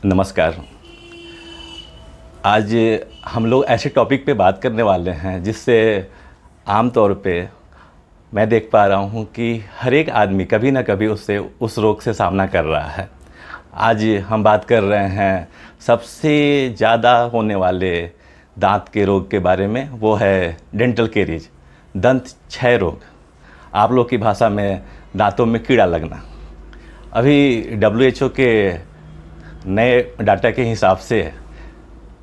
नमस्कार। आज हम लोग ऐसे टॉपिक पे बात करने वाले हैं जिससे आम तौर पे मैं देख पा रहा हूँ कि हर एक आदमी कभी ना कभी उससे उस रोग से सामना कर रहा है। आज हम बात कर रहे हैं सबसे ज़्यादा होने वाले दांत के रोग के बारे में, वो है डेंटल कैरीज, दंत क्षय रोग, आप लोग की भाषा में दांतों में कीड़ा लगना। अभी WHO के नए डाटा के हिसाब से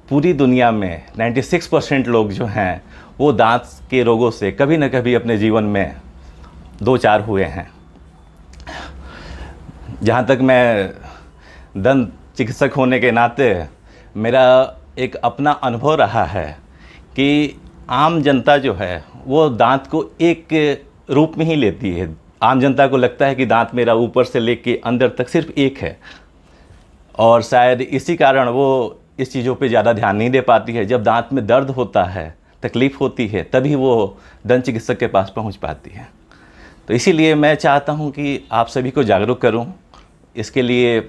पूरी दुनिया में 96% लोग जो हैं वो दांत के रोगों से कभी न कभी अपने जीवन में दो चार हुए हैं। जहाँ तक मैं दंत चिकित्सक होने के नाते मेरा एक अपना अनुभव रहा है कि आम जनता जो है वो दांत को एक रूप में ही लेती है। आम जनता को लगता है कि दांत मेरा ऊपर से लेके अंदर तक सिर्फ एक है, और शायद इसी कारण वो इस चीज़ों पे ज़्यादा ध्यान नहीं दे पाती है। जब दांत में दर्द होता है, तकलीफ़ होती है, तभी वो दंत चिकित्सक के पास पहुंच पाती है। तो इसीलिए मैं चाहता हूं कि आप सभी को जागरूक करूं। इसके लिए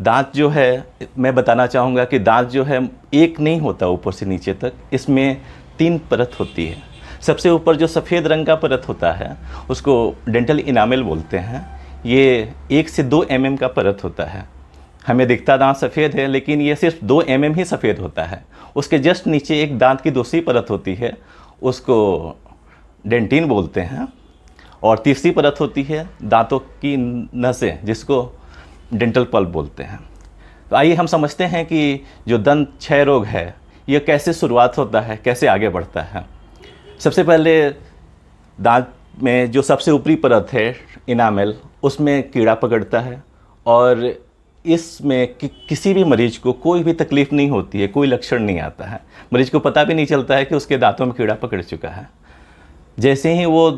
दांत जो है, मैं बताना चाहूँगा कि दांत जो है एक नहीं होता ऊपर से नीचे तक, इसमें 3 परत होती है। सबसे ऊपर जो सफ़ेद रंग का परत होता है उसको डेंटल इनामेल बोलते हैं। ये 1 से 2 mm का परत होता है। हमें दिखता दांत सफ़ेद है, लेकिन ये सिर्फ 2 mm ही सफ़ेद होता है। उसके जस्ट नीचे एक दांत की दूसरी परत होती है, उसको डेंटिन बोलते हैं। और तीसरी परत होती है दांतों की नसें, जिसको डेंटल पल्प बोलते हैं। तो आइए हम समझते हैं कि जो दंत क्षय रोग है ये कैसे शुरुआत होता है, कैसे आगे बढ़ता है। सबसे पहले दांत में जो सबसे ऊपरी परत है इनामेल, उसमें कीड़ा पकड़ता है, और इसमें किसी भी मरीज को कोई भी तकलीफ़ नहीं होती है, कोई लक्षण नहीं आता है। मरीज को पता भी नहीं चलता है कि उसके दांतों में कीड़ा पकड़ चुका है। जैसे ही वो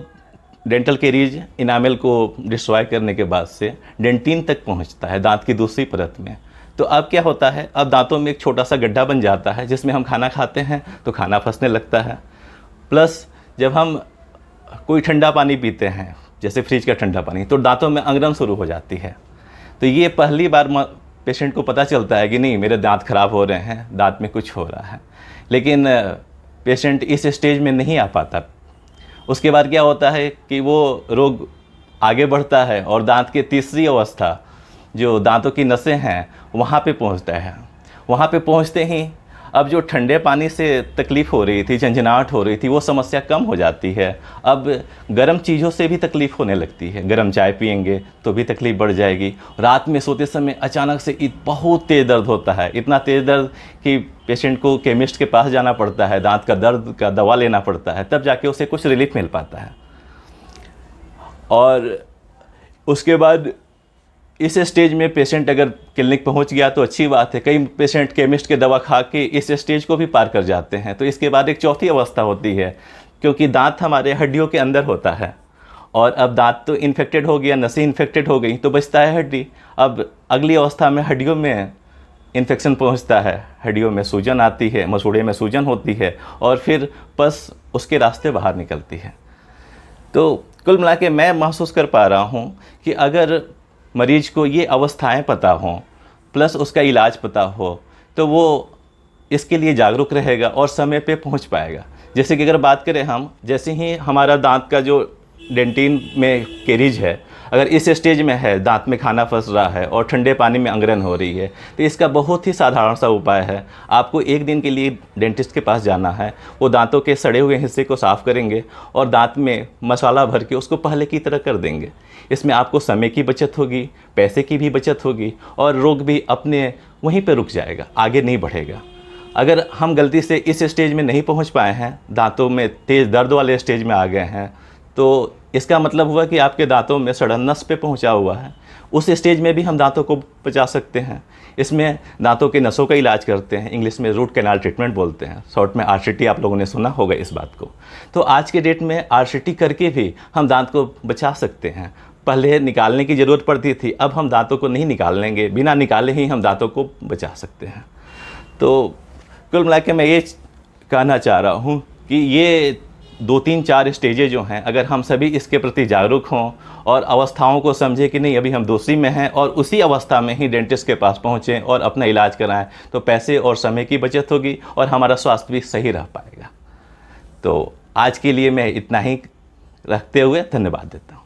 डेंटल कैरीज इनामेल को डिस्ट्रॉय करने के बाद से डेंटिन तक पहुंचता है दांत की दूसरी परत में, तो अब क्या होता है, अब दांतों में एक छोटा सा गड्ढा बन जाता है जिसमें हम खाना खाते हैं तो खाना फंसने लगता है। प्लस जब हम कोई ठंडा पानी पीते हैं, जैसे फ्रिज का ठंडा पानी, तो दांतों में अंगरन शुरू हो जाती है। तो ये पहली बार पेशेंट को पता चलता है कि नहीं, मेरे दांत ख़राब हो रहे हैं, दांत में कुछ हो रहा है। लेकिन पेशेंट इस स्टेज में नहीं आ पाता। उसके बाद क्या होता है कि वो रोग आगे बढ़ता है और दांत की तीसरी अवस्था, जो दांतों की नसें हैं, वहाँ पे पहुँचता है। वहाँ पे पहुँचते ही अब जो ठंडे पानी से तकलीफ़ हो रही थी, झंझनाहट हो रही थी, वो समस्या कम हो जाती है। अब गर्म चीज़ों से भी तकलीफ़ होने लगती है। गर्म चाय पिएंगे तो भी तकलीफ़ बढ़ जाएगी। रात में सोते समय अचानक से बहुत तेज़ दर्द होता है, इतना तेज़ दर्द कि पेशेंट को केमिस्ट के पास जाना पड़ता है, दांत का दर्द का दवा लेना पड़ता है, तब जाके उसे कुछ रिलीफ मिल पाता है। और उसके बाद इस स्टेज में पेशेंट अगर क्लिनिक पहुंच गया तो अच्छी बात है। कई पेशेंट केमिस्ट के दवा खा के इस स्टेज को भी पार कर जाते हैं। तो इसके बाद एक चौथी अवस्था होती है, क्योंकि दांत हमारे हड्डियों के अंदर होता है, और अब दांत तो इन्फेक्टेड हो गया, नसें इन्फेक्टेड हो गई, तो बचता है हड्डी। अब अगली अवस्था में हड्डियों में इन्फेक्शन पहुंचता है, हड्डियों में सूजन आती है, मसूड़े में सूजन होती है, और फिर पस उसके रास्ते बाहर निकलती है। तो कुल मिला के मैं महसूस कर पा रहा हूँ कि अगर मरीज को ये अवस्थाएं पता हों, प्लस उसका इलाज पता हो, तो वो इसके लिए जागरूक रहेगा और समय पे पहुंच पाएगा। जैसे कि अगर बात करें हम, जैसे ही हमारा दांत का जो डेंटिन में कैरीज है, अगर इस स्टेज में है, दांत में खाना फंस रहा है और ठंडे पानी में अंगरन हो रही है, तो इसका बहुत ही साधारण सा उपाय है। आपको एक दिन के लिए डेंटिस्ट के पास जाना है। वो दांतों के सड़े हुए हिस्से को साफ़ करेंगे और दांत में मसाला भर के उसको पहले की तरह कर देंगे। इसमें आपको समय की बचत होगी, पैसे की भी बचत होगी, और रोग भी अपने वहीं पर रुक जाएगा, आगे नहीं बढ़ेगा। अगर हम गलती से इस स्टेज में नहीं पहुंच पाए हैं, दांतों में तेज़ दर्द वाले स्टेज में आ गए हैं, तो इसका मतलब हुआ कि आपके दांतों में सड़न नस पे पहुंचा हुआ है। उस स्टेज में भी हम दांतों को बचा सकते हैं। इसमें दांतों के नसों का इलाज करते हैं, इंग्लिश में रूट कैनाल ट्रीटमेंट बोलते हैं, शॉर्ट में RCT, आप लोगों ने सुना होगा इस बात को। तो आज के डेट में RCT करके भी हम दांत को बचा सकते हैं। पहले निकालने की ज़रूरत पड़ती थी, अब हम दांतों को नहीं निकालेंगे, बिना निकाले ही हम दांतों को बचा सकते हैं। तो कुल मिला के मैं ये कहना चाह रहा हूँ कि ये 2-3-4 स्टेजें जो हैं, अगर हम सभी इसके प्रति जागरूक हों और अवस्थाओं को समझें कि नहीं अभी हम दोषी में हैं और उसी अवस्था में ही डेंटिस्ट के पास पहुँचें और अपना इलाज कराएं, तो पैसे और समय की बचत होगी और हमारा स्वास्थ्य भी सही रह पाएगा। तो आज के लिए मैं इतना ही रखते हुए धन्यवाद देता हूँ।